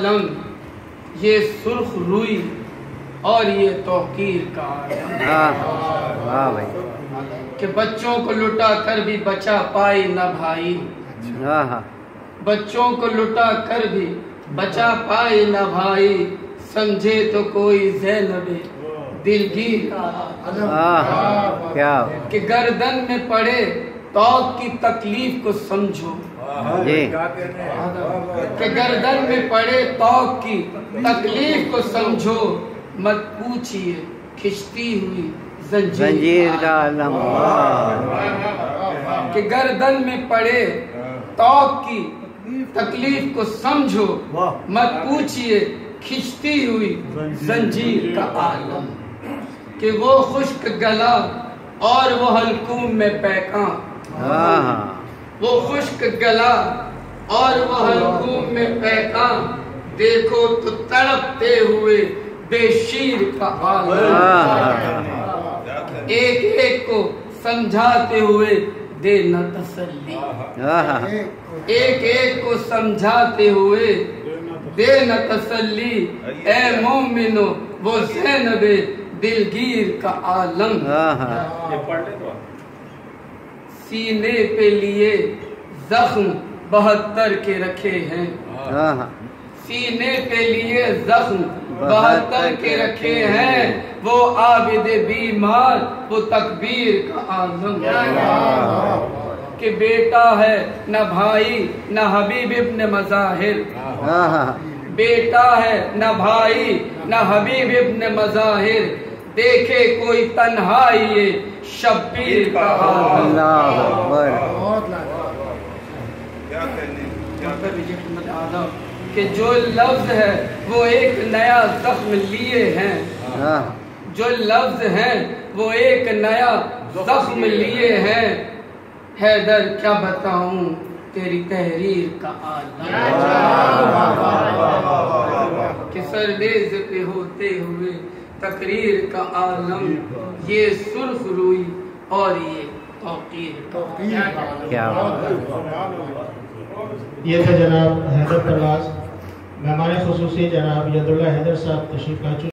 عالم، یہ سرخ روئی اور یہ توقیر کا عالم کہ بچوں کو لٹا کر بھی بچا پائے نہ بھائی، بچوں کو لٹا کر بھی بچا پائے نہ بھائی، سمجھے تو کوئی زینب دلگیر کا کہ گردن میں پڑے توق کی تکلیف کو سمجھو، کہ گردن میں پڑے توق کی تکلیف کو سمجھو، مت پوچھئے کھچتی ہوئی زنجیر کا عالم، کہ گردن میں پڑے توق کی تکلیف کو سمجھو، مت پوچھئے کھچتی ہوئی زنجیر کا عالم، کہ وہ خشک گلا اور وہ حلقوم میں پیکاں، وہ خشک گلا اور وہ حلقوم میں پیکاں، دیکھو تو تڑپتے ہوئے بے شیر کا عالم، ایک ایک کو سمجھاتے ہوئے دینا تسلی، ایک ایک کو سمجھاتے ہوئے دینا تسلی، اے مومنو وہ زینب دلگیر کا عالم، سینے پہ لیے زخم 72 کے رکھے ہیں، سینے پہ لیے زخم 72 کے رکھے ہیں، وہ عابد بیمار وہ تکبیر کا عالم، کہ بیٹا ہے نہ بھائی نہ حبیب ابن مظاہر، بیٹا ہے نہ بھائی نہ حبیب ابن مظاہر، دیکھے کوئی تنہائی شبیر کا عالم، کہ جو لفظ ہے وہ ایک نیا زخم لیے ہیں، جو لفظ ہیں وہ ایک نیا زخم لیے ہیں، حیدر کیا بتاؤں تیری تحریر کا عالم، کہ سردیز پہ ہوتے ہوئے تقریر کا عالم، یہ سرخ روئی اور یہ توقیر کا عالم۔ یہ تھا جناب حیدر پرواز، مہمان خصوصی جناب ید اللہ حیدر صاحب تشریف لا چکے۔